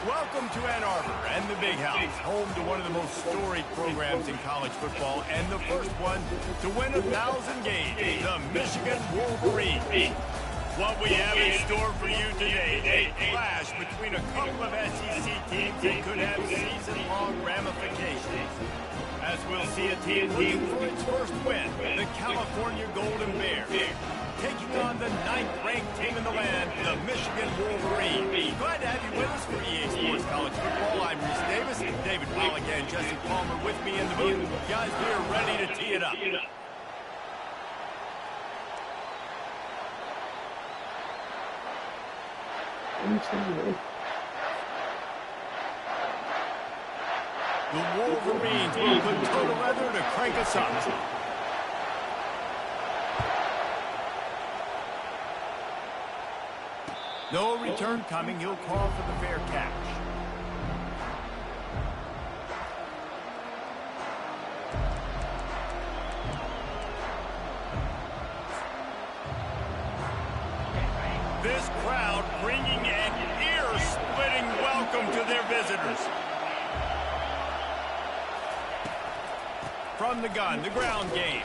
Welcome to Ann Arbor and the Big House, home to one of the most storied programs in college football and the first one to win 1,000 games, the Michigan Wolverines. What we have in store for you today, a clash between a couple of SEC teams that could have season-long ramifications. As we'll see a team looking for its first win, the California Golden Bears, taking on the 9th-ranked team in the land, the Michigan Wolverines. Glad to have you with us for EA Sports College Football. I'm Reese Davis, David Pollack and Jesse Palmer with me in the booth. Guys, we are ready to tee it up. The Wolverines will put toe to leather to crank us up. No return coming. He'll call for the fair catch. This crowd bringing an ear-splitting welcome to their visitors. From the gun, the ground game.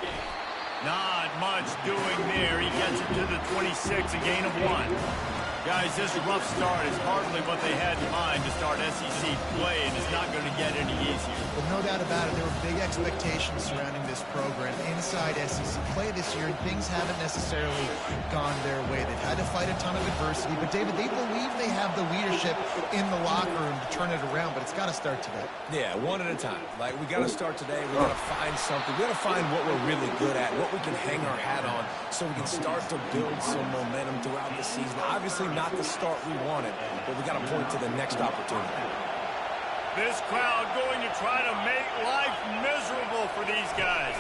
Not much doing there. He gets it to the 26, a gain of 1. Guys, this rough start is hardly what they had in mind to start SEC play, and it's not going to get any easier. Well, no doubt about it. There were big expectations surrounding this program inside SEC play this year, and things haven't necessarily gone their way. They've had to fight a ton of adversity, but, David, they believe they have the leadership in the locker room to turn it around, but it's got to start today. Yeah, one at a time. Like, we got to start today. We got to find something. We got to find what we're really good at, what we can hang our hat on, so we can start to build some momentum throughout the season. Obviously, not the start we wanted, but we got to point to the next opportunity. This crowd going to try to make life miserable for these guys.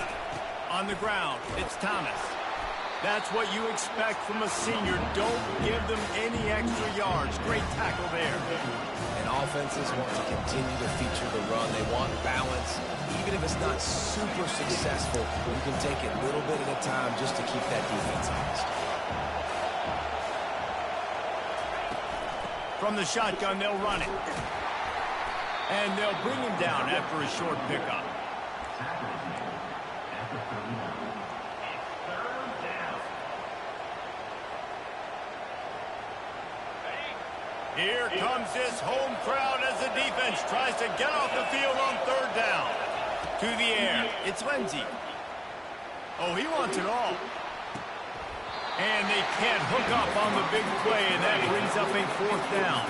On the ground, it's Thomas. That's what you expect from a senior. Don't give them any extra yards. Great tackle there. And offenses want to continue to feature the run. They want balance. Even if it's not super successful, you can take it little bit at a time just to keep that defense honest. From the shotgun, they'll run it. And they'll bring him down after a short pickup. Here comes this home crowd as the defense tries to get off the field on 3rd down. To the air, it's Lindsey. Oh, he wants it all. And they can't hook up on the big play, and that brings up a 4th down.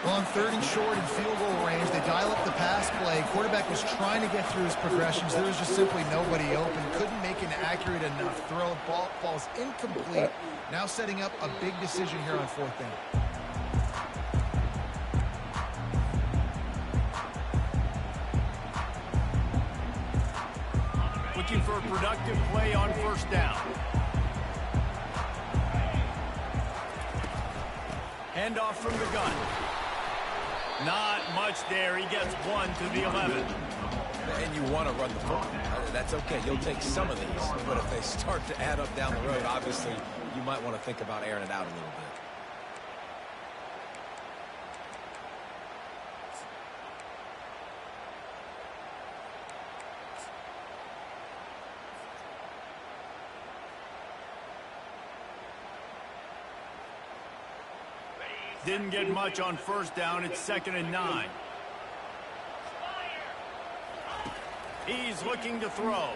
Well, on 3rd and short in field goal range, they dial up the pass play. Quarterback was trying to get through his progressions. There was just simply nobody open. Couldn't make an accurate enough throw. Ball falls incomplete. Now setting up a big decision here on 4th down. Looking for a productive play on 1st down. Handoff from the gun. Not much there. He gets 1 to the 11. And you want to run the ball. That's okay. You'll take some of these. But if they start to add up down the road, obviously, you might want to think about airing it out a little bit. Didn't get much on 1st down. It's 2nd and 9. He's looking to throw.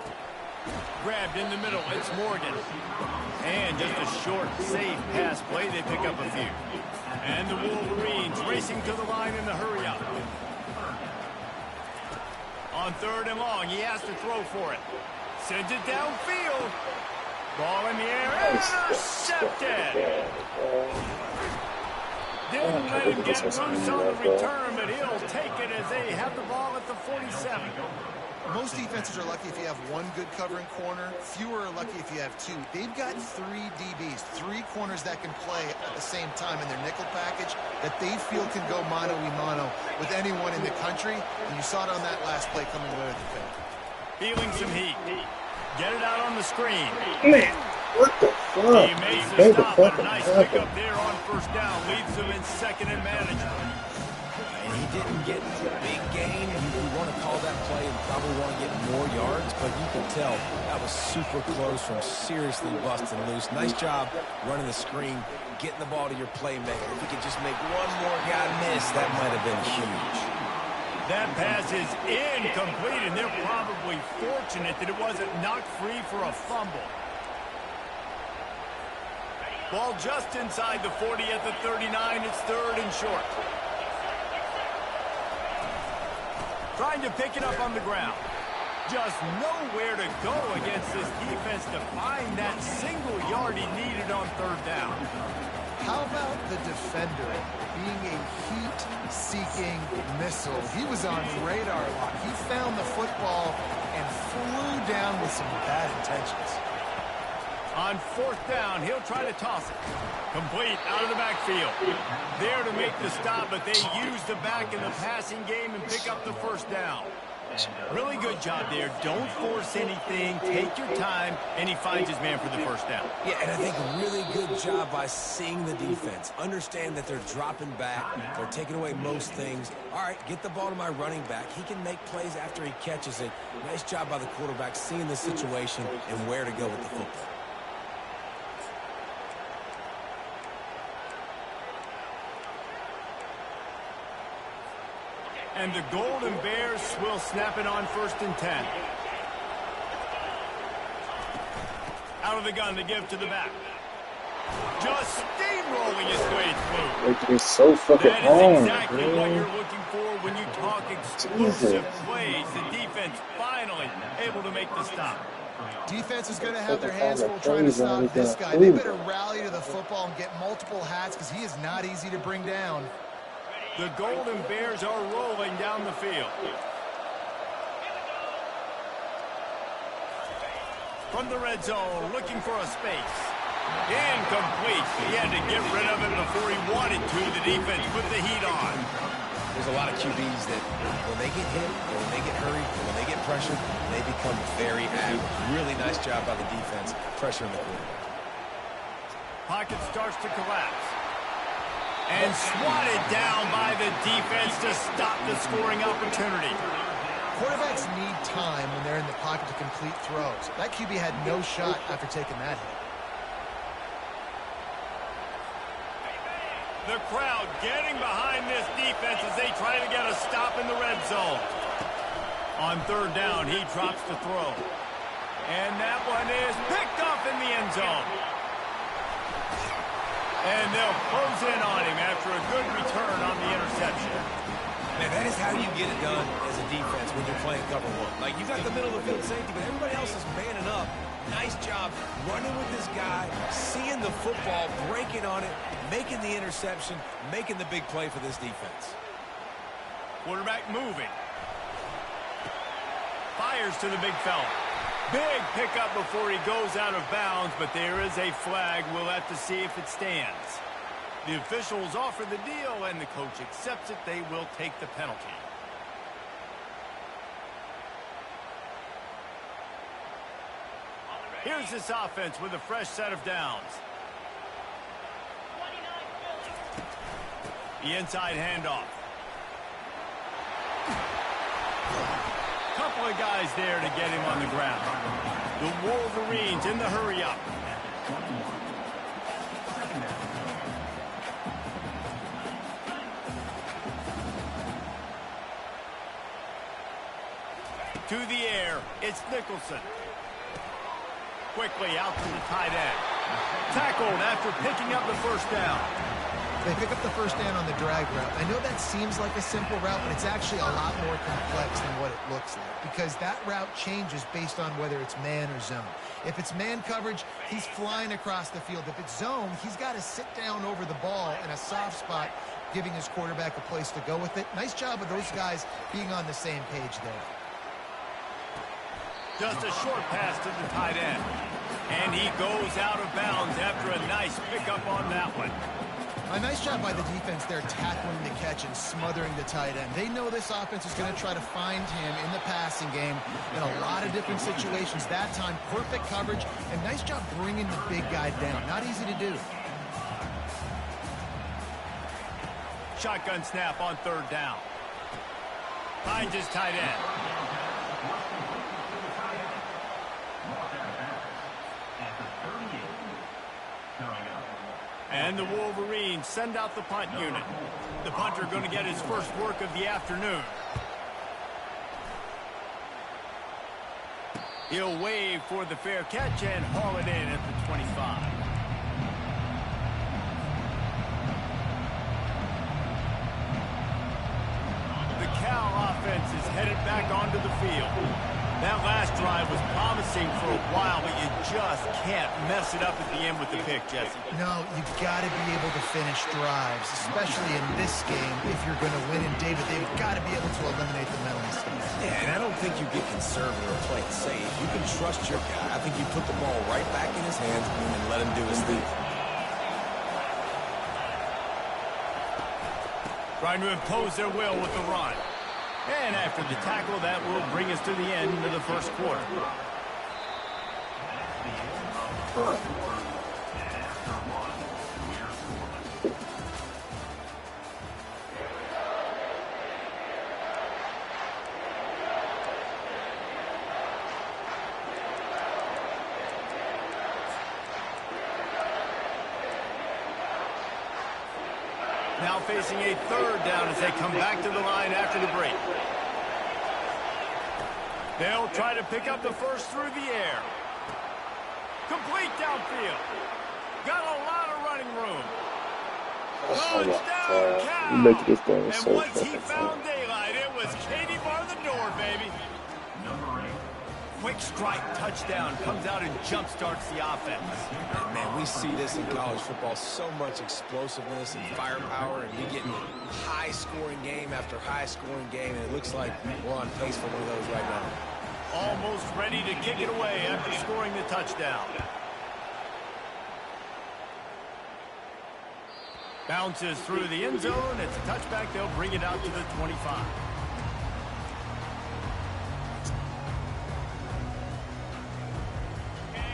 Grabbed in the middle. It's Morgan. And just a short, safe pass play. They pick up a few. And the Wolverines racing to the line in the hurry-up. On 3rd and long, he has to throw for it. Sends it downfield. Ball in the air. Intercepted. Didn't let him get loose on the return, but he'll take it as they have the ball at the 47. Most defenses are lucky if you have one good covering corner. Fewer are lucky if you have 2. They've got 3 DBs, 3 corners that can play at the same time in their nickel package that they feel can go mano-a-mano with anyone in the country. And you saw it on that last play coming away with the pick. Feeling some heat. Get it out on the screen. Man, what the fuck? He makes the stop, and a nice pickup there on 1st down. Leads them in 2nd and management. He didn't get big gain. You want to call that play and probably want to get more yards, but you can tell that was super close from seriously busting loose. Nice job running the screen, getting the ball to your playmaker. If you could just make one more guy miss, that might have been huge. That pass is incomplete, and they're probably fortunate that it wasn't knocked free for a fumble. Ball just inside the 40 at the 39. It's 3rd and short. Trying to pick it up on the ground. Just nowhere to go against this defense to find that single yard he needed on 3rd down. How about the defender being a heat-seeking missile? He was on radar lock. He found the football and flew down with some bad intentions. On 4th down, he'll try to toss it. Complete out of the backfield. There to make the stop, but they use the back in the passing game and pick up the 1st down. Really good job there. Don't force anything. Take your time, and he finds his man for the 1st down. Yeah, and I think a really good job by seeing the defense. Understand that they're dropping back. They're taking away most things. All right, get the ball to my running back. He can make plays after he catches it. Nice job by the quarterback seeing the situation and where to go with the football. And the Golden Bears will snap it on 1st and 10. Out of the gun to give to the back. Just steamrolling his way through. Like, he's so fucking That long, is exactly bro. what you're looking for when you talk explosive plays. The defense finally able to make the stop. Defense is going to have their hands full trying to stop this guy. They better rally to the football and get multiple hats because he is not easy to bring down. The Golden Bears are rolling down the field. From the red zone, looking for a space. Incomplete. He had to get rid of it before he wanted to. The defense put the heat on. There's a lot of QBs that when they get hit, or when they get hurried, or when they get pressured, they become very active. Really nice job by the defense, pressuring the quarterback. Pocket starts to collapse. And swatted down by the defense to stop the scoring opportunity. Quarterbacks need time when they're in the pocket to complete throws. That QB had no shot after taking that hit. The crowd getting behind this defense as they try to get a stop in the red zone. On 3rd down, he drops the throw. And that one is picked off in the end zone. And they'll close in on him after a good return on the interception. Man, that is how you get it done as a defense when you're playing cover 1. Like, you got the middle of the field safety, but everybody else is manning up. Nice job running with this guy, seeing the football, breaking on it, making the interception, making the big play for this defense. Quarterback moving. Fires to the big fella. Big pickup before he goes out of bounds, but there is a flag. We'll have to see if it stands. The officials offer the deal, and the coach accepts it. They will take the penalty. Here's this offense with a fresh set of downs. The inside handoff. Couple of guys there to get him on the ground. The Wolverines in the hurry-up. To the air, it's Nicholson. Quickly out to the tight end. Tackled after picking up the 1st down. They pick up the 1st down on the drag route. I know that seems like a simple route, but it's actually a lot more complex than what it looks like because that route changes based on whether it's man or zone. If it's man coverage, he's flying across the field. If it's zone, he's got to sit down over the ball in a soft spot, giving his quarterback a place to go with it. Nice job of those guys being on the same page there. Just a short pass to the tight end. And he goes out of bounds after a nice pickup on that one. A nice job by the defense there tackling the catch and smothering the tight end. They know this offense is going to try to find him in the passing game in a lot of different situations. That time, perfect coverage, and nice job bringing the big guy down. Not easy to do. shotgun snap on third down. Finds his tight end. And the Wolverines send out the punt unit. The punter going to get his first work of the afternoon. He'll wave for the fair catch and haul it in at the 25. The Cal offense is headed back onto the field. That last drive was promising for a while, but you just can't mess it up at the end with the pick, Jesse. No, you've got to be able to finish drives, especially in this game. If you're going to win, and David, they've got to be able to eliminate the mental mistakes. Yeah, and I don't think you get conservative or play it safe. You can trust your guy. I think you put the ball right back in his hands and let him do his thing. Trying to impose their will with the run. And after the tackle, that will bring us to the end of the first quarter. Now facing a third down as they come back to the line after the break. They'll try to pick up the first through the air. Complete downfield. Got a lot of running room. Touchdown, Cal. And once he found daylight, it was Katie bar the door, baby. Quick strike touchdown comes out and jump starts the offense. And man, we see this in college football, so much explosiveness and firepower, and we get high-scoring game after high-scoring game, and it looks like we're on pace for one of those right now. Almost ready to kick it away after scoring the touchdown. Bounces through the end zone. It's a touchback. They'll bring it out to the 25.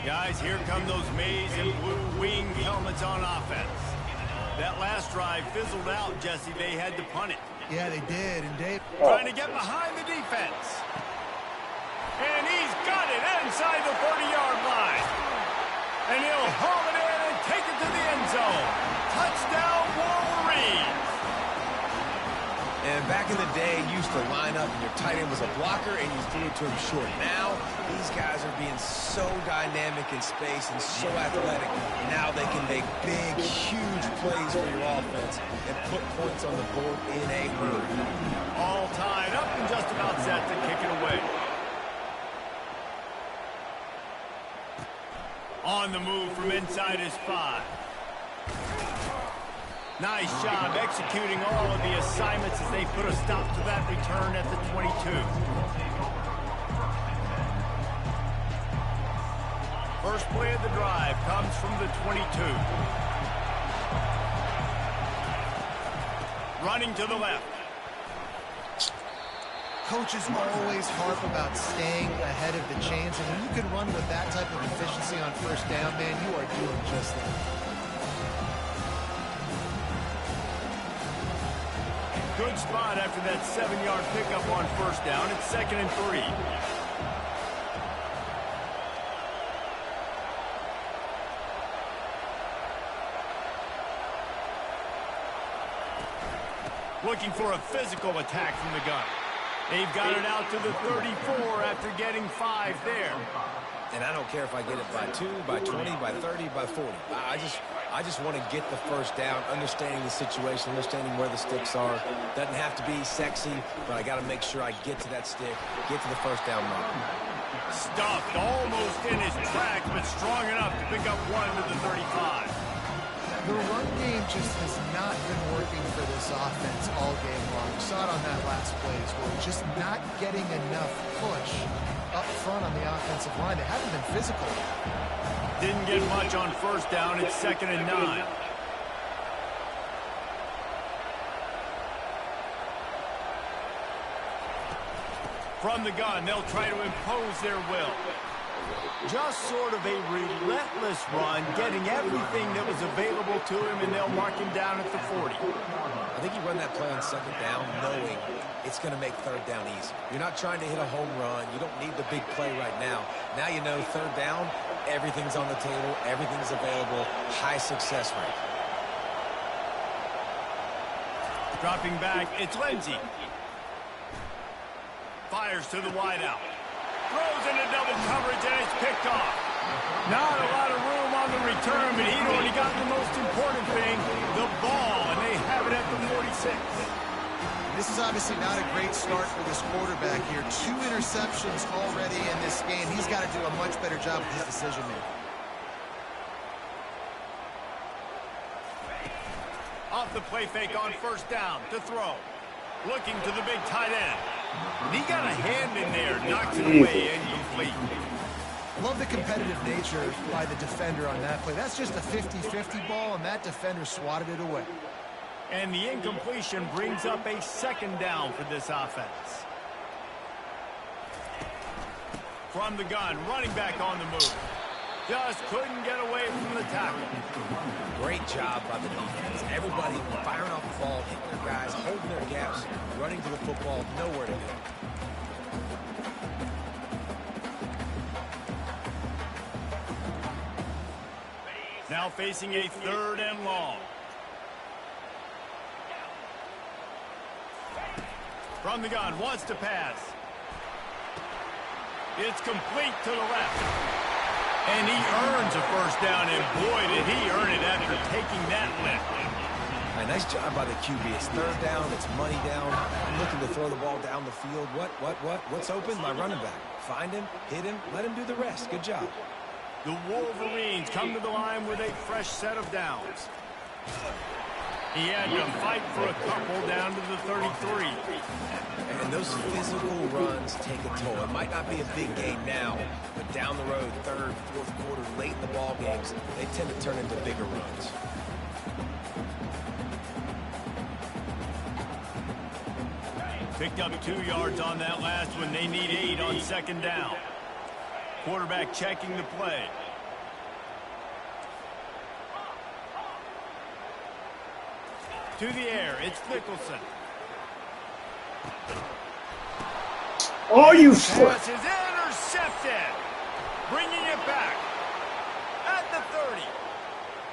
Guys, here come those maize and blue wing helmets on offense. That last drive fizzled out, Jesse. They had to punt it. Yeah, they did. And Dave trying to get behind the defense. And he's got it inside the 30-yard line. And he'll haul it in and take it to the end zone. Touchdown, Wolverines. And back in the day, you used to line up and your tight end was a blocker and you threw it to him short. Now, these guys are being so dynamic in space and so athletic. Now they can make big, huge plays for your offense and put points on the board in a hurry. All tied up and just about set to kick it away. On the move from inside his 5. Nice job executing all of the assignments as they put a stop to that return at the 22. First play of the drive comes from the 22. Running to the left. Coaches always harp about staying ahead of the chains, and when you can run with that type of efficiency on first down, man, you are doing just that. Good spot after that 7-yard pickup on first down. It's 2nd and 3. Looking for a physical attack from the gun. They've got it out to the 34 after getting 5 there. And I don't care if I get it by 2, by 20, by 30, by 40. I just want to get the first down, understanding the situation, understanding where the sticks are. Doesn't have to be sexy, but I got to make sure I get to that stick, get to the first down mark. Stuffed almost in his tracks, but strong enough to pick up 1 to the 35. The run game just has not been working for this offense all game long. We saw it on that last play as well. Just not getting enough push up front on the offensive line. They haven't been physical. Didn't get much on first down. It's 2nd and 9. From the gun, they'll try to impose their will. Just sort of a relentless run, getting everything that was available to him, and they'll mark him down at the 40. I think he run that play on second down knowing it's going to make third down easy. You're not trying to hit a home run. You don't need the big play right now. Now you know third down, everything's on the table, everything's available, high success rate. Dropping back, it's Lindsey. Fires to the wideout. Throws into double coverage, and it's picked off. Not a lot of room on the return, but he'd already got the most important thing, the ball, and they have it at the 46. This is obviously not a great start for this quarterback here. 2 interceptions already in this game. He's got to do a much better job with his decision-making. Off the play fake on first down to throw. Looking to the big tight end. And he got a hand in there, knocks it away, incomplete. Love the competitive nature by the defender on that play. That's just a 50-50 ball, and that defender swatted it away. And the incompletion brings up a second down for this offense. From the gun, running back on the move. Just couldn't get away from the tackle. Great job by the defense. Everybody firing off the ball, hitting their guys, holding their gaps, running to the football, nowhere to go. Now facing a 3rd and long. From the gun, wants to pass. It's complete to the left. And he earns a first down, and boy, did he earn it after taking that lift. All right, nice job by the QB. It's 3rd down, it's money down. I'm looking to throw the ball down the field. What's open? My running back. Find him, hit him, let him do the rest. Good job. The Wolverines come to the line with a fresh set of downs. He had to fight for a couple down to the 33. And those physical runs take a toll. It might not be a big game now, but down the road, 3rd, 4th quarter, late in the ball games, they tend to turn into bigger runs. Picked up 2 yards on that last one. They need 8 on second down. Quarterback checking the play. To the air, it's Nicholson. Oh, you Pass is intercepted. Bringing it back. At the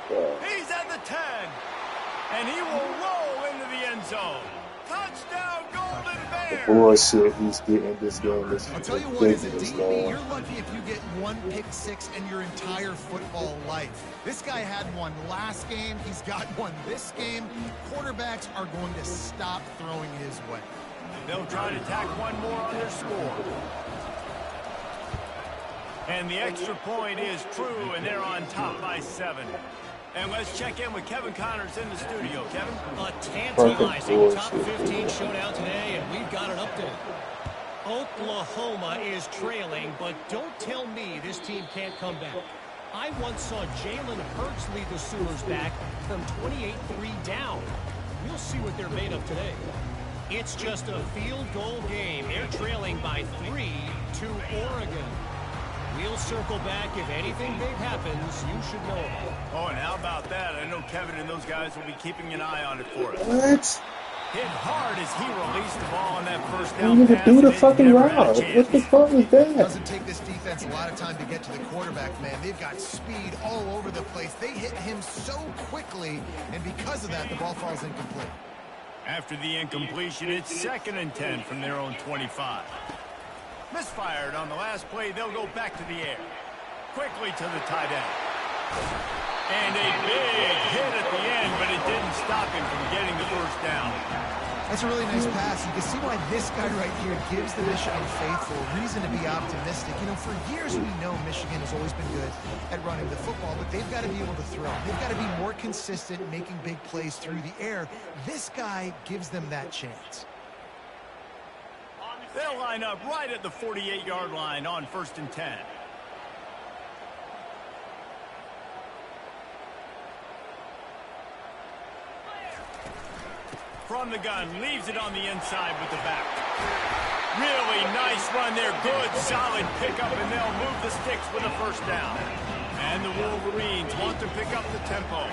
30. He's at the 10. And he will roll into the end zone. Touchdown, Golden Bears. Bullshit he's getting this game. This I'll tell you what, as a DB, you're lucky if you get 1 pick 6 in your entire football life. This guy had one last game. He's got one this game. Quarterbacks are going to stop throwing his way. They'll try to tack one more on their score. And the extra point is true, and they're on top by 7. And let's check in with Kevin Connors in the studio. Kevin? A tantalizing top 15 showdown today, and we've got an update. Oklahoma is trailing, but don't tell me this team can't come back. I once saw Jalen Hurts lead the Sooners back from 28-3 down. We'll see what they're made of today. It's just a field goal game. They're trailing by 3 to Oregon. We'll circle back. If anything big happens, you should know about it. Oh, and how about that? I know Kevin and those guys will be keeping an eye on it for us. What? Hit hard as he released the ball on that first You down need to pass. do the and they fucking never had a route. chance. What the fuck was It that? doesn't take this defense a lot of time to get to the quarterback, man. They've got speed all over the place. They hit him so quickly, and because of that, the ball falls incomplete. After the incompletion, it's 2nd and 10 from their own 25. Misfired on the last play. They'll go back to the air. Quickly to the tight end. And a big hit at the end, but it didn't stop him from getting the first down. That's a really nice pass. You can see why this guy right here gives the Michigan faithful reason to be optimistic. You know, for years we know Michigan has always been good at running the football, but they've got to be able to throw. They've got to be more consistent making big plays through the air. This guy gives them that chance. They'll line up right at the 48-yard line on 1st and 10. From the gun, leaves it on the inside with the back. Really nice run there. Good, solid pickup, and they'll move the sticks with a first down. And the Wolverines want to pick up the tempo.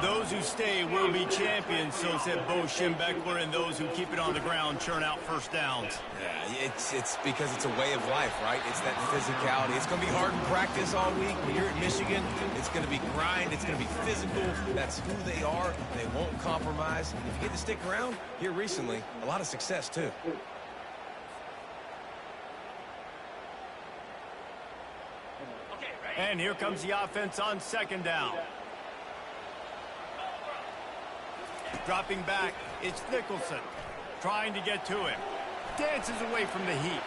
Those who stay will be champions, so said Bo Schembechler, and those who keep it on the ground churn out first downs. Yeah, it's because it's a way of life, right? It's that physicality. It's going to be hard in practice all week. When you're at Michigan, it's going to be grind. It's going to be physical. That's who they are. They won't compromise. If you get to stick around, here recently, a lot of success, too. And here comes the offense on second down. Dropping back, it's Nicholson. Trying to get to him. Dances away from the heat.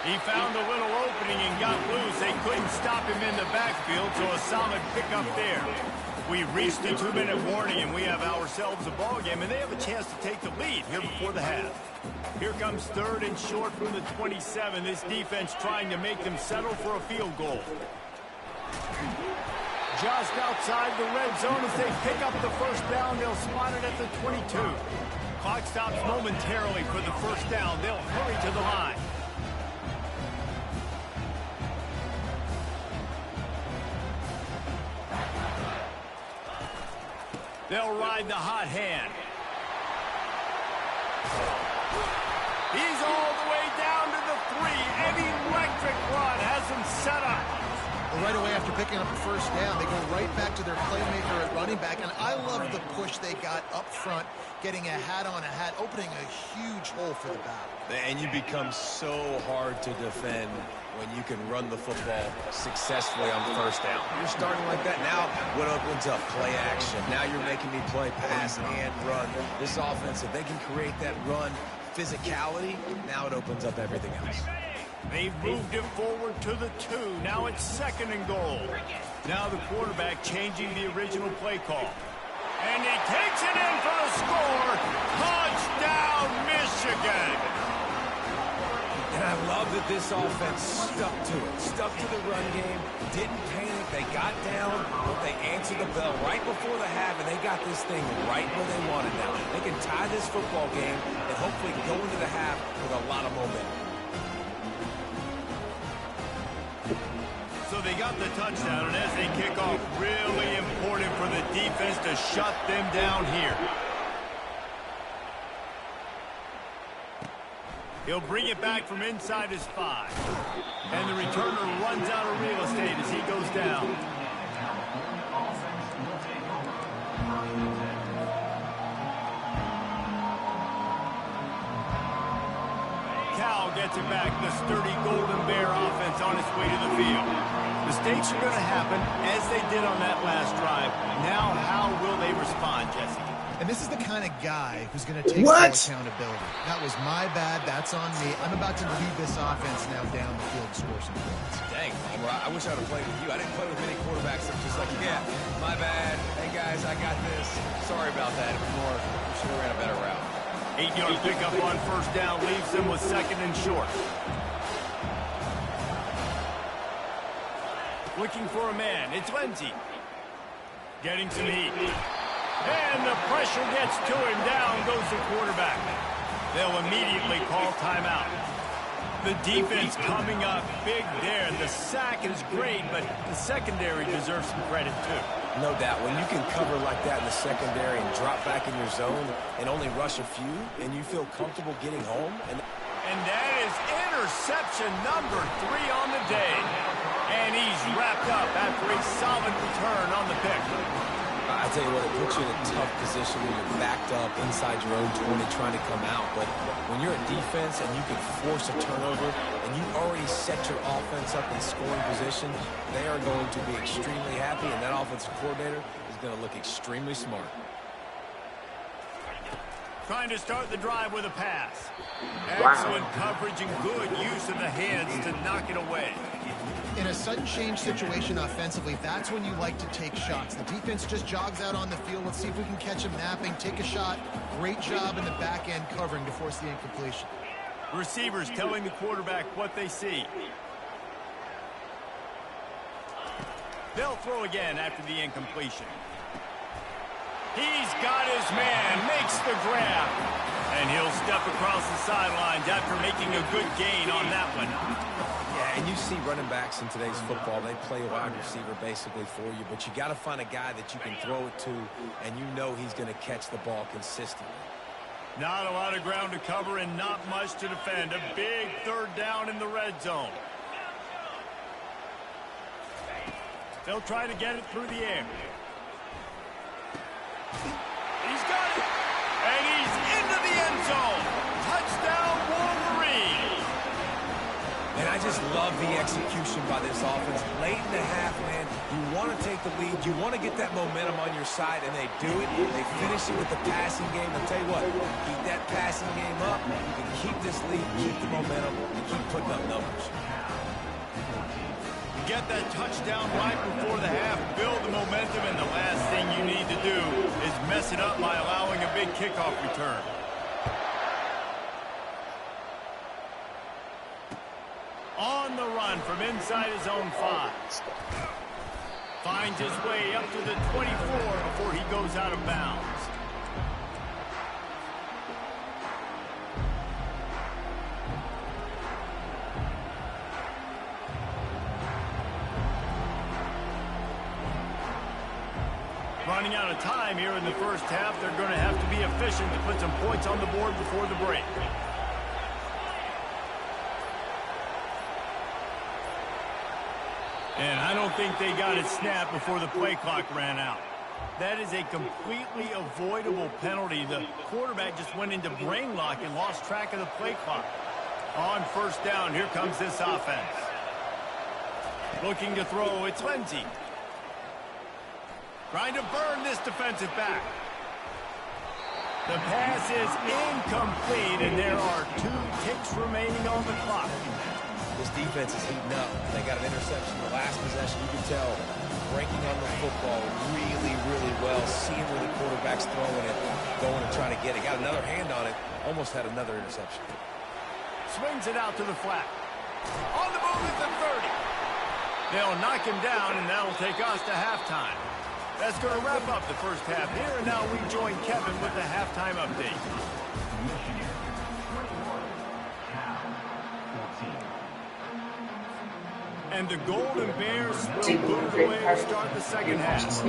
He found a little opening and got loose. They couldn't stop him in the backfield, so a solid pickup there. We reached the 2-minute warning, and we have ourselves a ball game, and they have a chance to take the lead here before the half. Here comes 3rd and short from the 27. This defense trying to make them settle for a field goal. Just outside the red zone as they pick up the first down. They'll spot it at the 22. Clock stops momentarily for the first down. They'll hurry to the line. They'll ride the hot hand. He's all the way down to the 3. An electric run has him set up. Well, right away after picking up the first down, they go right back to their playmaker at running back. And I love the push they got up front, getting a hat on a hat, opening a huge hole for the back. And you become so hard to defend when you can run the football successfully on first down. You're starting like that. Now what opens up? Play action. Now you're making me play pass and run. This offense, if they can create that run physicality, now it opens up everything else. They've moved it forward to the 2. Now it's 2nd and goal. Now the quarterback changing the original play call. And he takes it in for the score. Touchdown, Michigan. And I love that this offense stuck to it. Stuck to the run game. Didn't panic. They got down, but they answered the bell right before the half, and they got this thing right where they wanted now. They can tie this football game and hopefully go into the half with a lot of momentum. So they got the touchdown, and as they kick off, really important for the defense to shut them down here. He'll bring it back from inside his 5. And the returner runs out of real estate as he goes down. Cal gets it back. The sturdy Golden Bear offense on its way to the field. Mistakes are going to happen, as they did on that last drive. Now, how will they respond, Jesse? And this is the kind of guy who's going to take full accountability. That was my bad. That's on me. I'm about to lead this offense now down the field and score some points. Dang, I wish I would have played with you. I didn't play with many quarterbacks that were just like, yeah, my bad. Hey, guys, I got this. Sorry about that. It was more, we should have ran a better route. 8-yard pickup on first down leaves them with 2nd and short. Looking for a man. It's Lindsey. Getting some heat. And the pressure gets to him. Down goes the quarterback. They'll immediately call timeout. The defense coming up big there. The sack is great, but the secondary deserves some credit too. No doubt. When you can cover like that in the secondary and drop back in your zone and only rush a few, and you feel comfortable getting home. And that is interception number 3 on the day. And he's wrapped up after a solid return on the pick. I tell you what, it puts you in a tough position when you're backed up inside your own 20 trying to come out. But when you're a defense and you can force a turnover and you already set your offense up in scoring position, they are going to be extremely happy, and that offensive coordinator is going to look extremely smart. Trying to start the drive with a pass. Excellent coverage and good use of the hands to knock it away. In a sudden change situation offensively, that's when you like to take shots. The defense just jogs out on the field. Let's see if we can catch them napping, take a shot. Great job in the back end covering to force the incompletion. Receivers telling the quarterback what they see. They'll throw again after the incompletion. He's got his man, makes the grab. And he'll step across the sidelines after making a good gain on that one. Yeah, and you see running backs in today's football, they play a wide receiver basically for you, but you got to find a guy that you can throw it to, and you know he's going to catch the ball consistently. Not a lot of ground to cover and not much to defend. A big third down in the red zone. They'll try to get it through the air. He's got it. And he's into the end zone. Touchdown, Wolverine. And I just love the execution by this offense. Late in the half, man, you want to take the lead. You want to get that momentum on your side, and they do it. They finish it with the passing game. I'll tell you what, keep that passing game up. You can keep this lead, keep the momentum, and keep putting up numbers. Get that touchdown right before the half, build the momentum, and the last thing you need to do is mess it up by allowing a big kickoff return. On the run from inside his own 5. Finds his way up to the 24 before he goes out of bounds. Running out of time here in the first half. They're going to have to be efficient to put some points on the board before the break. And I don't think they got it snapped before the play clock ran out. That is a completely avoidable penalty. The quarterback just went into brain lock and lost track of the play clock. On first down, here comes this offense. Looking to throw, it's Lindsey. Trying to burn this defensive back. The pass is incomplete, and there are 2 ticks remaining on the clock. This defense is heating up. They got an interception in the last possession. You can tell breaking on the football really, really well, seeing where the quarterback's throwing it, going to try to get it. Got another hand on it, almost had another interception. Swings it out to the flat. On the move at the 30. They'll knock him down, and that'll take us to halftime. That's going to wrap up the first half here, and now we join Kevin with the halftime update. And the Golden Bears will move away to start the second half.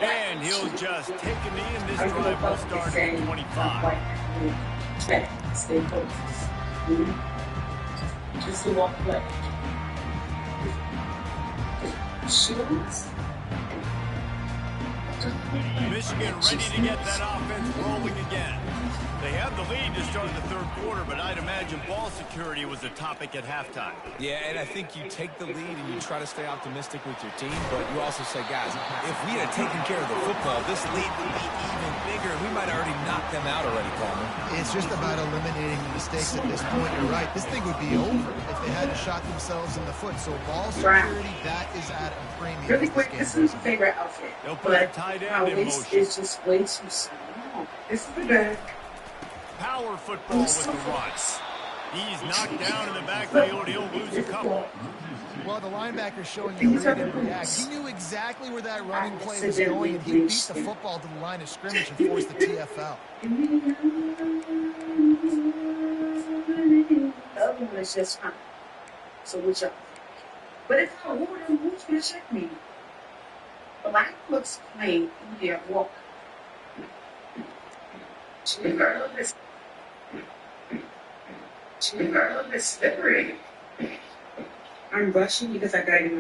And he'll just take a knee, and this drive will start at 25. Stay focused. Just a walk play. Shoes. Michigan ready to get that offense rolling again. They have the lead to start the third quarter, but I'd imagine ball security was a topic at halftime. Yeah, and I think you take the lead and you try to stay optimistic with your team, but you also say, guys, if we had taken care of the football, this lead would be even bigger. We might have already knocked them out already, Coleman. It's just about eliminating the mistakes at this point. You're right. This thing would be over if they hadn't shot themselves in the foot. So ball security, that is at a premium. Really quick, this is my favorite outfit. They'll put the tight end in motion. It's just way too small. This is the bag. Power football with the run. He's knocked down in the backfield. He'll lose a couple. Well, the linebacker's showing you read and react. He knew exactly where that running play was going, and he beat the football to the line of scrimmage and forced the TFL. The other one is just fine. So which up? But if I wore them, who's going to check me? Black looks plain, India walk. Regardless slippery. I'm rushing because I got in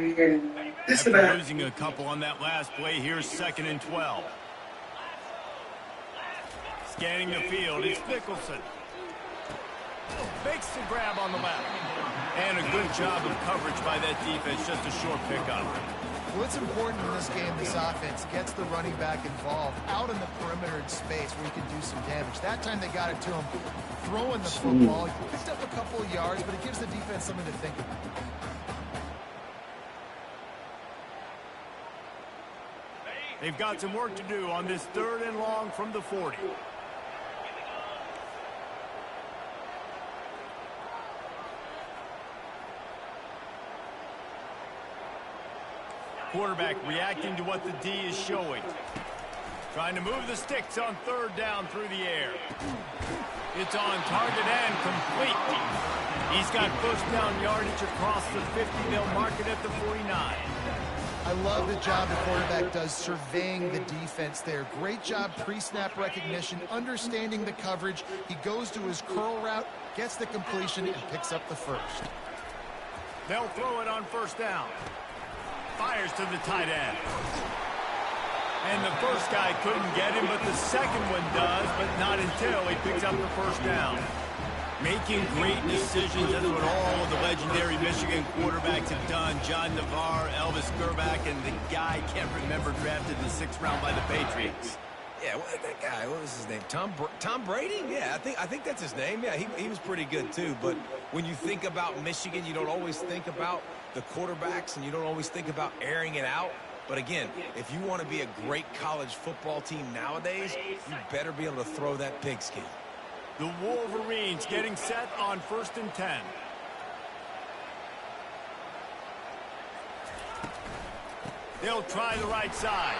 my head. Just After about losing a couple on that last play, here's 2nd and 12. Scanning the field, it's Nicholson. Makes the grab on the left. And a good job of coverage by that defense, just a short pickup. What's important in this game, this offense gets the running back involved out in the perimeter in space where he can do some damage. That time they got it to him throwing the football. He picked up a couple of yards, but it gives the defense something to think about. They've got some work to do on this 3rd and long from the 40. quarterback reacting to what the D is showing. Trying to move the sticks on third down through the air. It's on target and complete. He's got first down yardage across the 50. They'll mark it at the 49. I love the job the quarterback does surveying the defense there. Great job pre-snap recognition, understanding the coverage. He goes to his curl route, gets the completion, and picks up the first. They'll throw it on first down. Fires to the tight end. And the first guy couldn't get him, but the second one does, but not until he picks up the first down. Making great decisions, that's what all of the legendary Michigan quarterbacks have done. John Navarre, Elvis Grbac, and the guy, can't remember, drafted in the 6th round by the Patriots. Yeah, that guy, what was his name? Tom Brady? Yeah, I think that's his name. Yeah, he was pretty good too. But when you think about Michigan, you don't always think about the quarterbacks, and you don't always think about airing it out. But again, if you want to be a great college football team nowadays, you better be able to throw that pigskin. The Wolverines getting set on 1st and 10. They'll try the right side.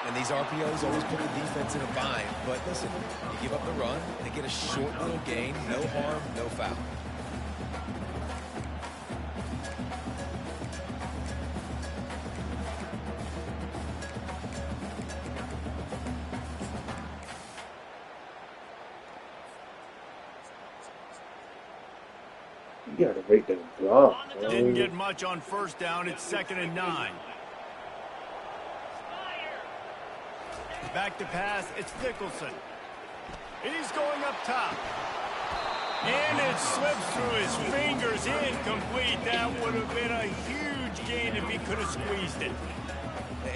And these RPOs always put the defense in a bind. But listen, you give up the run, they get a short little gain, no harm, no foul. You gotta make them drop. Didn't get much on first down. It's 2nd and 9. Back to pass. It's Nicholson. He's going up top. And it slips through his fingers. Incomplete. That would have been a huge gain if he could have squeezed it.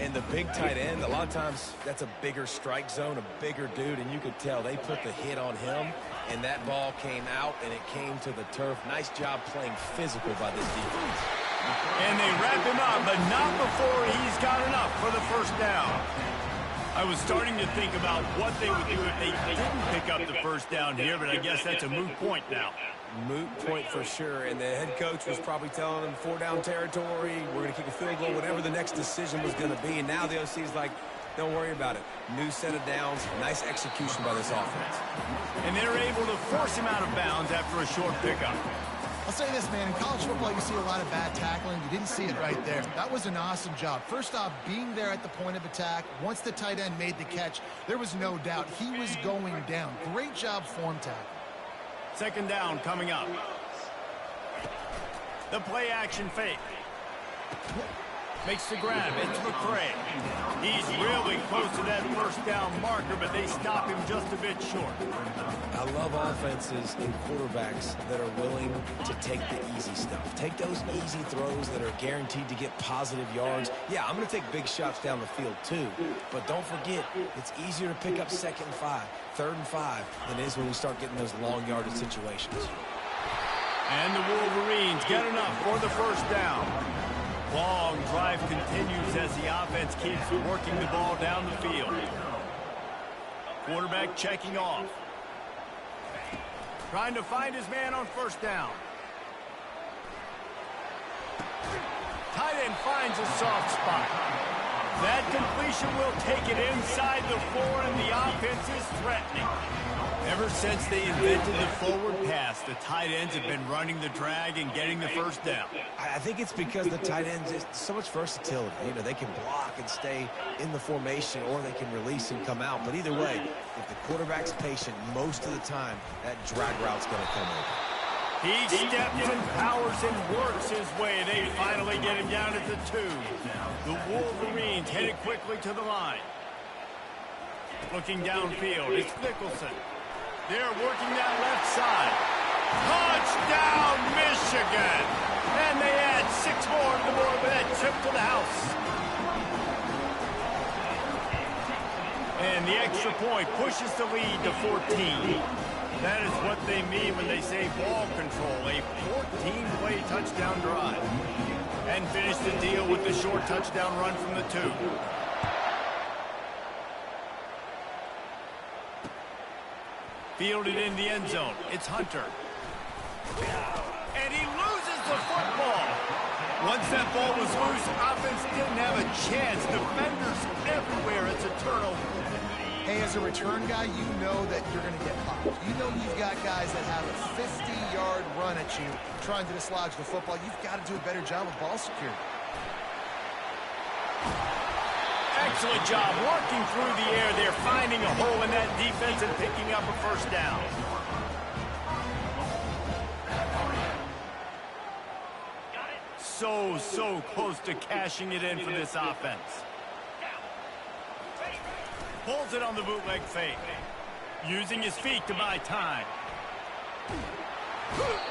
And the big tight end, a lot of times that's a bigger strike zone, a bigger dude, and you could tell they put the hit on him, and that ball came out, and it came to the turf. Nice job playing physical by this defense. And they wrap him up, but not before he's got enough for the first down. I was starting to think about what they would do if they didn't pick up the first down here, but I guess that's a moot point now. Moot point for sure, and the head coach was probably telling them 4-down territory, we're going to kick a field goal, whatever the next decision was going to be, and now the OC's like, don't worry about it. New set of downs, nice execution by this offense. And they're able to force him out of bounds after a short pickup. I'll say this, man. In college football, you see a lot of bad tackling. You didn't see it right there. That was an awesome job. First off, being there at the point of attack. Once the tight end made the catch, there was no doubt he was going down. Great job form tackle. 2nd down coming up. The play action fake. Makes the grab. It's McCray. He's really close to that first down marker, but they stop him just a bit short. I love offenses and quarterbacks that are willing to take the easy stuff. Take those easy throws that are guaranteed to get positive yards. Yeah, I'm going to take big shots down the field too, but don't forget, it's easier to pick up 2nd and 5, 3rd and 5 than it is when we start getting those long yardage situations. And the Wolverines get enough for the first down. Long drive continues as the offense keeps working the ball down the field. Quarterback checking off. Trying to find his man on first down. Tight end finds a soft spot. That completion will take it inside the 4, and the offense is threatening. Ever since they invented the forward pass, the tight ends have been running the drag and getting the first down. I think it's because the tight ends is so much versatility. You know, they can block and stay in the formation, or they can release and come out. But either way, if the quarterback's patient, most of the time, that drag route's going to come over. He steps and powers and works his way. They finally get him down at the 2. The Wolverines headed quickly to the line. Looking downfield, it's Nicholson. They're working that left side. Touchdown, Michigan! And they add 6 more to the board with that trip to the house. And the extra point pushes the lead to 14. That is what they mean when they say ball control, a 14-play touchdown drive. And finish the deal with the short touchdown run from the 2. Fielded in the end zone. It's Hunter. And he loses the football. Once that ball was loose, offense didn't have a chance. Defenders everywhere. It's a turnover. Hey, as a return guy, you know that you're going to get popped. You know you've got guys that have a 50-yard run at you trying to dislodge the football. You've got to do a better job of ball security. Excellent job working through the air. They're finding a hole in that defense and picking up a first down. So close to cashing it in for this offense. Pulls it on the bootleg fake. Using his feet to buy time.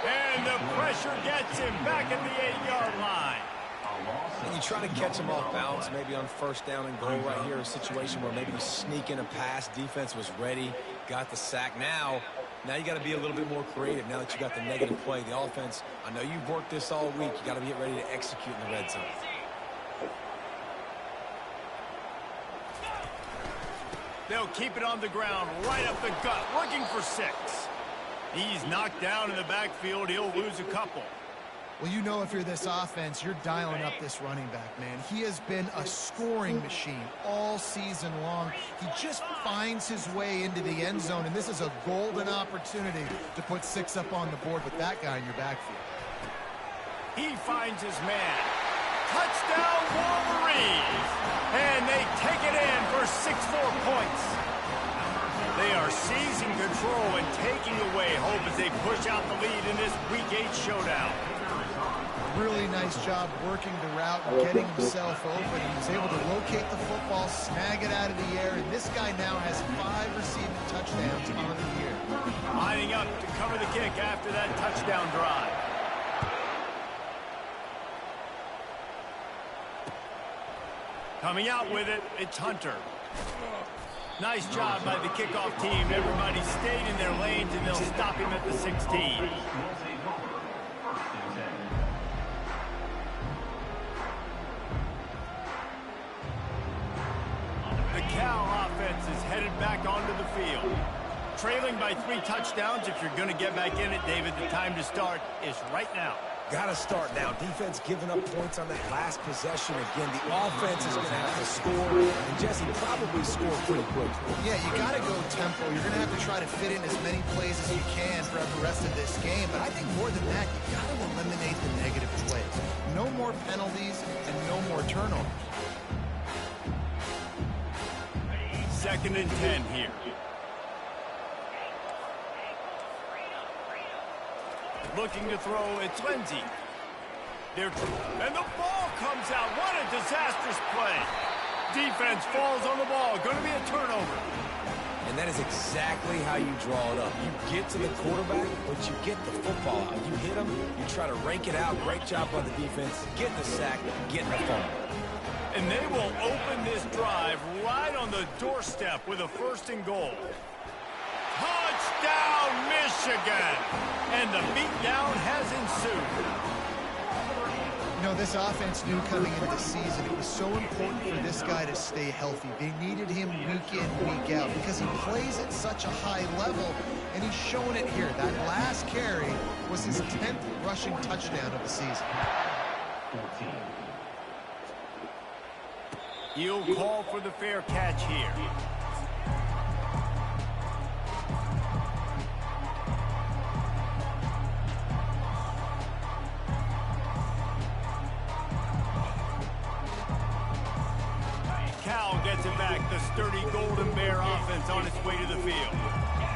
And the pressure gets him back at the 8-yard line. And you try to catch him off balance, maybe on first down and goal right here, a situation where maybe you sneak in a pass, defense was ready, got the sack. Now you got to be a little bit more creative now that you got the negative play. The offense, I know you've worked this all week. You got to get ready to execute in the red zone. They'll keep it on the ground, right up the gut, looking for 6. He's knocked down in the backfield. He'll lose a couple. Well, you know if you're this offense, you're dialing up this running back, man. He has been a scoring machine all season long. He just finds his way into the end zone, and this is a golden opportunity to put 6 up on the board with that guy in your backfield. He finds his man. Touchdown, Wolverines! And they take it in for 6 more points. They are seizing control and taking away hope as they push out the lead in this Week 8 showdown. Really nice job working the route and getting himself open. He was able to locate the football, snag it out of the air, and this guy now has 5 receiving touchdowns on the year. Lining up to cover the kick after that touchdown drive. Coming out with it, it's Hunter. Nice job by the kickoff team. Everybody stayed in their lanes, and they'll stop him at the 16. The Cal offense is headed back onto the field. Trailing by 3 touchdowns. If you're going to get back in it, David, the time to start is right now. Got to start now. Defense giving up points on that last possession. Again, the offense is going to have to score, and Jesse probably score pretty quickly. Yeah, you got to go tempo. You're going to have to try to fit in as many plays as you can throughout the rest of this game. But I think more than that, you got to eliminate the negative plays. No more penalties and no more turnovers. 2nd and 10 here. Looking to throw, it's Lindsey. And the ball comes out. What a disastrous play. Defense falls on the ball. Going to be a turnover. And that is exactly how you draw it up. You get to the quarterback, but you get the football out. You hit him, you try to rank it out. Great job by the defense. Getting the sack, getting the fumble. And they will open this drive right on the doorstep with a 1st and goal. Touchdown, Michigan! And the beatdown has ensued. You know, this offense knew coming into the season it was so important for this guy to stay healthy. They needed him week in, week out because he plays at such a high level, and he's showing it here. That last carry was his 10th rushing touchdown of the season. He'll call for the fair catch here. Cal gets it back. The sturdy Golden Bear offense on its way to the field.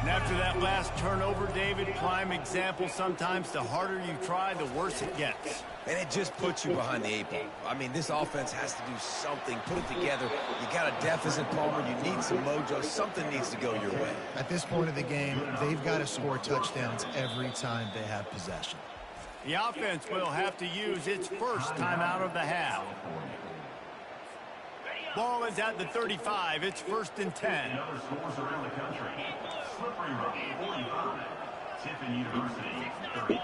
And after that last turnover, David, prime example, sometimes the harder you try, the worse it gets. And it just puts you behind the 8 ball. I mean, this offense has to do something, put it together. You got a deficit, Palmer. You need some mojo. Something needs to go your way. At this point of the game, they've got to score touchdowns every time they have possession. The offense will have to use its first timeout of the half. Ball is at the 35. It's 1st and 10. Other scores around the country. Slippery Rock, 45. Tiffin University, 35.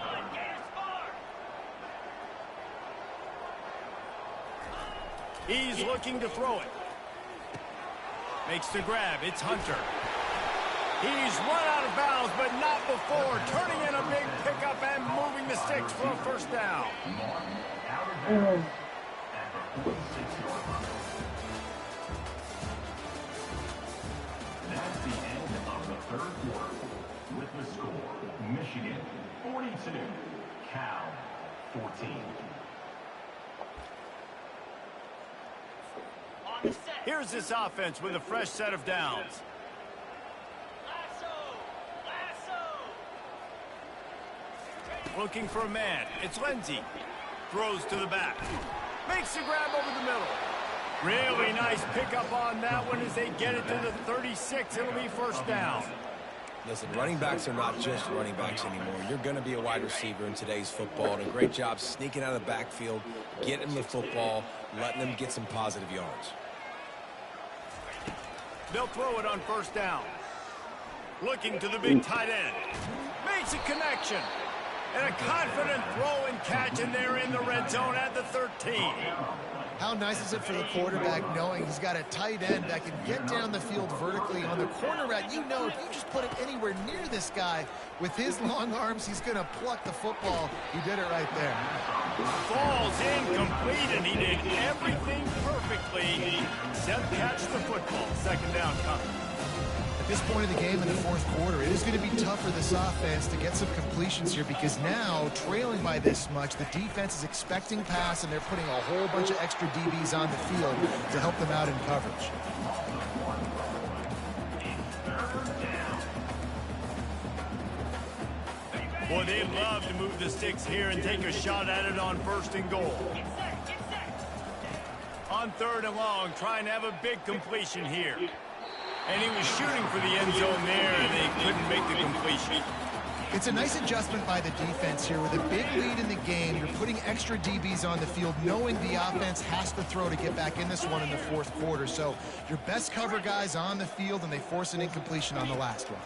He's looking to throw it. Makes the grab. It's Hunter. He's run out of bounds, but not before. Turning in a big pickup up and moving the sticks for a first down. That's the end of the third quarter. With the score, Michigan 42, Cal 14. Here's this offense with a fresh set of downs. Looking for a man. It's Lindsey. Throws to the back. Makes the grab over the middle. Really nice pickup on that one as they get it to the 36. It'll be first down. Listen, running backs are not just running backs anymore. You're going to be a wide receiver in today's football. And a great job sneaking out of the backfield, getting them the football, letting them get some positive yards. They'll throw it on first down. Looking to the big tight end. Makes a connection. And a confident throw and catch, and they're in the red zone at the 13. How nice is it for the quarterback knowing he's got a tight end that can get down the field vertically on the corner route? You know, if you just put it anywhere near this guy with his long arms, he's going to pluck the football. He did it right there. Falls incomplete, and he did everything perfectly except catch the football. Second down coming. At this point of the game in the fourth quarter, it is going to be tough for this offense to get some completions here because now, trailing by this much, the defense is expecting pass, and they're putting a whole bunch of extra DBs on the field to help them out in coverage. Boy, they'd love to move the sticks here and take a shot at it on first and goal. On third and long, trying to have a big completion here. And he was shooting for the end zone there, and they couldn't make the completion. It's a nice adjustment by the defense here. With a big lead in the game, you're putting extra DBs on the field, knowing the offense has to throw to get back in this one in the fourth quarter. So your best cover guys on the field, and they force an incompletion on the last one.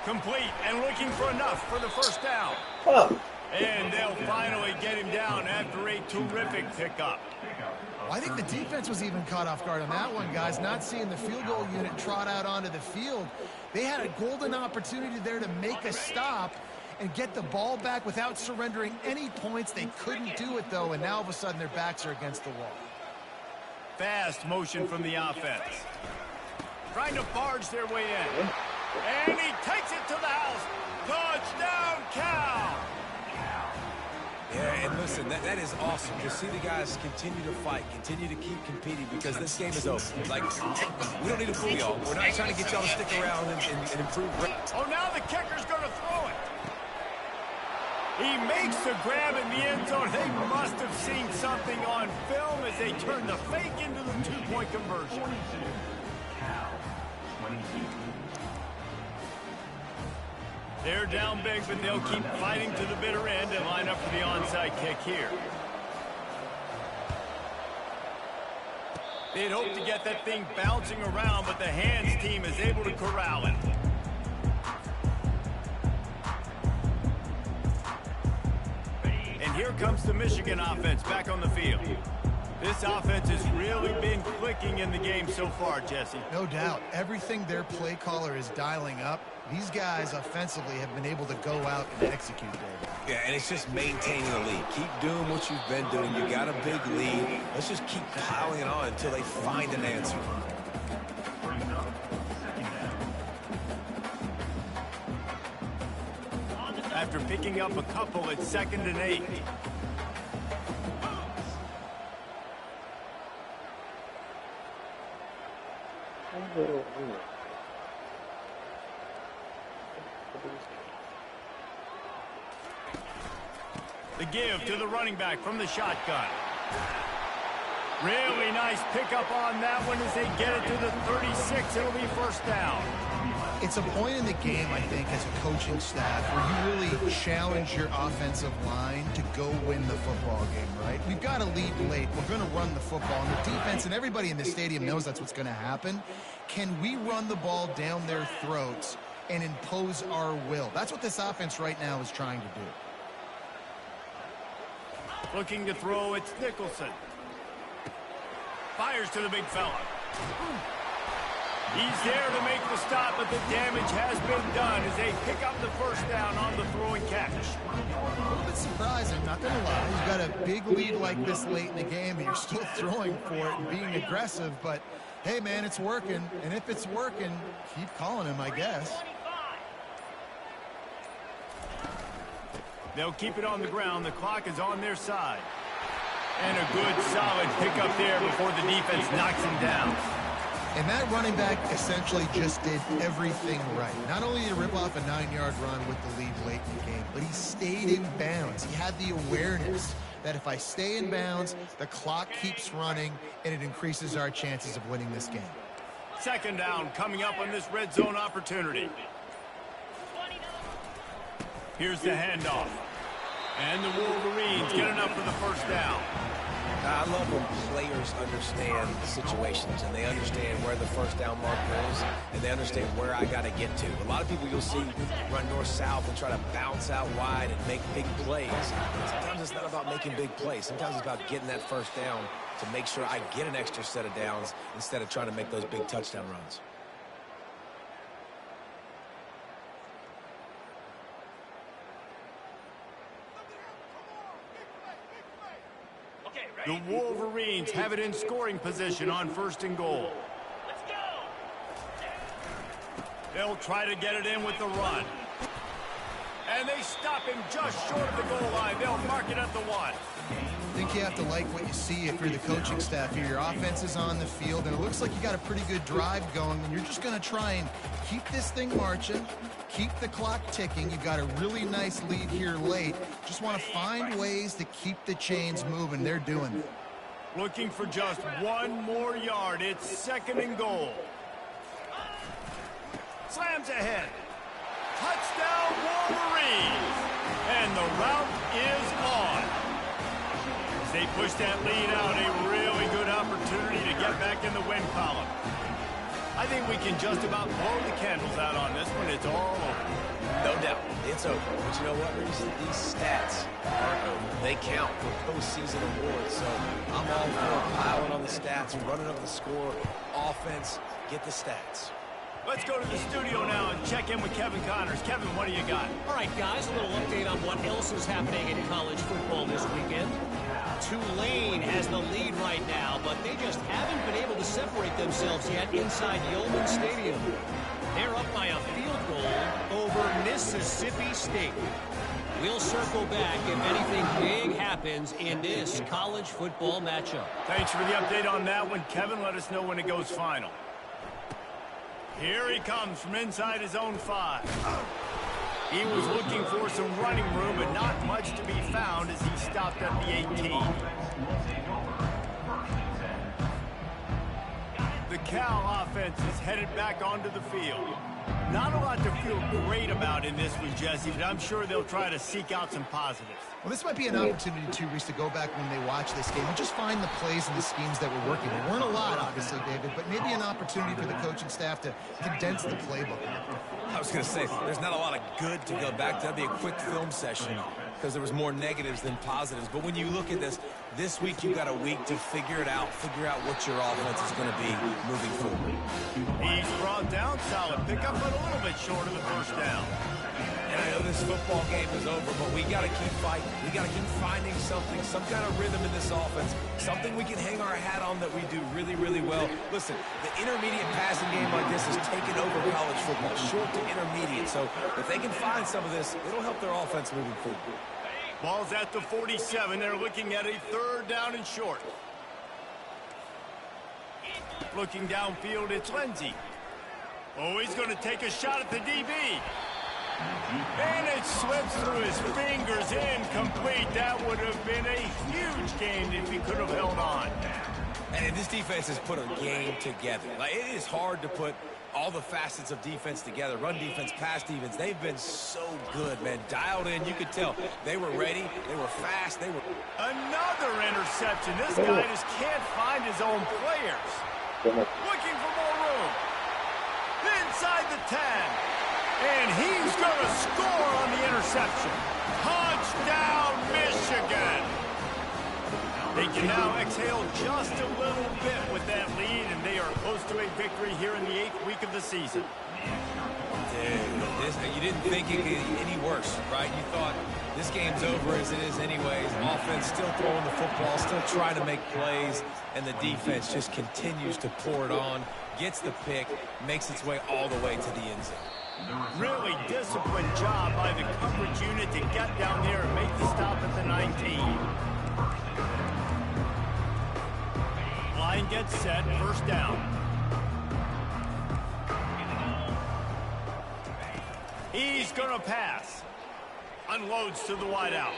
Complete and looking for enough for the first down. And they'll finally get him down after a terrific pickup. I think the defense was even caught off guard on that one, guys. Not seeing the field goal unit trot out onto the field. They had a golden opportunity there to make a stop and get the ball back without surrendering any points. They couldn't do it, though, and now all of a sudden their backs are against the wall. Fast motion from the offense. Trying to barge their way in. And he takes it to the house. Touchdown, Cal! Yeah, and listen, that is awesome to see the guys continue to fight, continue to keep competing, because this game is over. Like, we don't need to fool y'all. We're not trying to get y'all to stick around and improve. Oh, now the kicker's going to throw it. He makes the grab in the end zone. They must have seen something on film as they turn the fake into the two-point conversion. Cal 22. They're down big, but they'll keep fighting to the bitter end and line up for the onside kick here. They'd hope to get that thing bouncing around, but the hands team is able to corral it. And here comes the Michigan offense back on the field. This offense has really been clicking in the game so far, Jesse. No doubt. Everything their play caller is dialing up, these guys offensively have been able to go out and execute there. Yeah, and it's just maintaining the lead. Keep doing what you've been doing. You got a big lead. Let's just keep piling it on until they find an answer. After picking up a couple, it's 2nd and 8. The give to the running back from the shotgun. Really nice pickup on that one as they get it to the 36. It'll be first down. It's a point in the game, I think, as a coaching staff where you really challenge your offensive line to go win the football game, right? We've got a lead late. We're going to run the football. And the defense and everybody in the stadium knows that's what's going to happen. Can we run the ball down their throats and impose our will? That's what this offense right now is trying to do. Looking to throw, it's Nicholson. Fires to the big fella. He's there to make the stop, but the damage has been done as they pick up the first down on the throwing catch. A little bit surprising, not going to lie. You've got a big lead like this late in the game, and you're still throwing for it and being aggressive. But, hey, man, it's working. And if it's working, keep calling him, I guess. They'll keep it on the ground. The clock is on their side. And a good, solid pickup there before the defense knocks him down. And that running back essentially just did everything right. Not only did he rip off a 9-yard run with the lead late in the game, but he stayed in bounds. He had the awareness that if I stay in bounds, the clock keeps running, and it increases our chances of winning this game. Second down coming up on this red zone opportunity. Here's the handoff. And the Wolverines get enough for the first down. I love when players understand situations and they understand where the first down marker is and they understand where I got to get to. A lot of people you'll see run north-south and try to bounce out wide and make big plays. Sometimes it's not about making big plays. Sometimes it's about getting that first down to make sure I get an extra set of downs instead of trying to make those big touchdown runs. The Wolverines have it in scoring position on 1st and goal. Let's go. They'll try to get it in with the run. And they stop him just short of the goal line. They'll mark it at the 1. I think you have to like what you see if you're the coaching staff here. Your offense is on the field, and it looks like you got a pretty good drive going, and you're just going to try and keep this thing marching, keep the clock ticking. You've got a really nice lead here late. Just want to find ways to keep the chains moving. They're doing it. Looking for just 1 more yard. It's 2nd and goal. Slams ahead. Touchdown Wolverines. And the route is on. As they push that lead out, a really good opportunity to get back in the win column. I think we can just about blow the candles out on this one. It's all over. No doubt, it's over. But you know what, Reese? These stats aren't over. They count for postseason awards. So I'm all for piling on the stats, running up the score, offense, get the stats. Let's go to the studio now and check in with Kevin Connors. Kevin, what do you got? All right, guys, a little update on what else is happening in college football this weekend. Tulane has the lead right now, but they just haven't been able to separate themselves yet inside Yeoman Stadium. They're up by a field goal over Mississippi State. We'll circle back if anything big happens in this college football matchup. Thanks for the update on that one, Kevin. Let us know when it goes final. Here he comes from inside his own 5. He was looking for some running room, but not much to be found as he stopped at the 18. The Cal offense is headed back onto the field. Not a lot to feel great about in this one, Jesse, but I'm sure they'll try to seek out some positives. Well, this might be an opportunity, too, Reese, to go back when they watch this game and just find the plays and the schemes that were working. There weren't a lot, obviously, David, but maybe an opportunity for the coaching staff to condense the playbook. I was going to say, there's not a lot of good to go back to. That'd be a quick film session because there was more negatives than positives. But when you look at this week you've got a week to figure it out, figure out what your offense is going to be moving forward. He's brought down, solid pickup, but a little bit short of the first down. And I know this football game is over, but we got to keep fighting. We got to keep finding something, some kind of rhythm in this offense, something we can hang our hat on that we do really, really well. Listen, the intermediate passing game like this has taken over college football, short to intermediate. So if they can find some of this, it'll help their offense moving forward. Ball's at the 47. They're looking at a 3rd down and short. Looking downfield, it's Lindsey. Oh, he's going to take a shot at the DB. And it slips through his fingers, incomplete. That would have been a huge gain if he could have held on. And this defense has put a game together. Like, it is hard to put all the facets of defense together. Run defense, pass defense. They've been so good, man. Dialed in. You could tell they were ready. They were fast. They were... Another interception. This guy just can't find his own players. Looking for more room. Inside the 10. And he's going to score on the interception. Touchdown, Michigan. They can now exhale just a little bit with that lead, and they are close to a victory here in the 8th week of the season. You didn't think it could get any worse, right? You thought this game's over as it is anyways. Offense still throwing the football, still trying to make plays, and the defense just continues to pour it on, gets the pick, makes its way all the way to the end zone. Really disciplined job by the coverage unit to get down there and make the stop at the 19. Line gets set, first down. He's going to pass. Unloads to the wideout.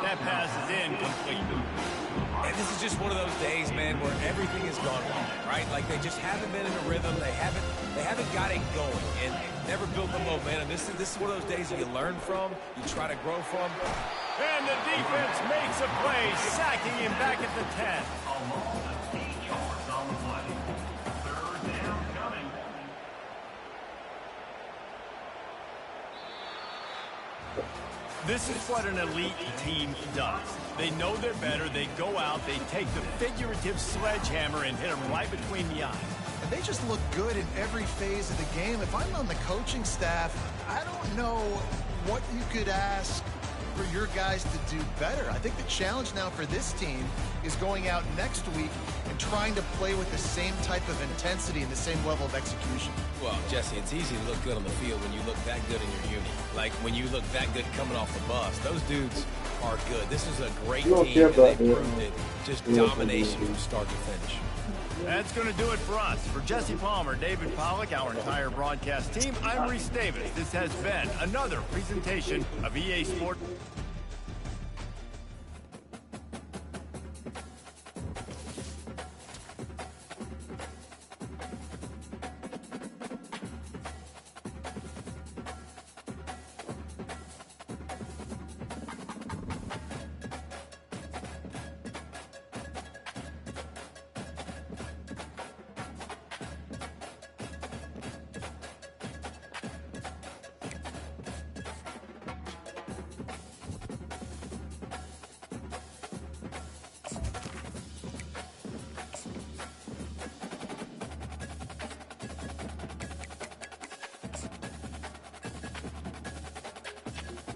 That pass is incomplete. And this is just one of those days, man, where everything has gone wrong, right? Like they just haven't been in a rhythm. They haven't got it going and never built the momentum. This is one of those days that you learn from, you try to grow from. And the defense makes a play, sacking him back at the 10. This is what an elite team does. They know they're better. They go out. They take the figurative sledgehammer and hit them right between the eyes. And they just look good in every phase of the game. If I'm on the coaching staff, I don't know what you could ask for your guys to do better. I think the challenge now for this team is going out next week and trying to play with the same type of intensity and the same level of execution. Well, Jesse, it's easy to look good on the field when you look that good in your uni. Like when you look that good coming off the bus. Those dudes are good. This is a great team, and they proved it. Just domination from start to finish. That's going to do it for us. For Jesse Palmer, David Pollack, our entire broadcast team, I'm Reese Davis. This has been another presentation of EA Sports.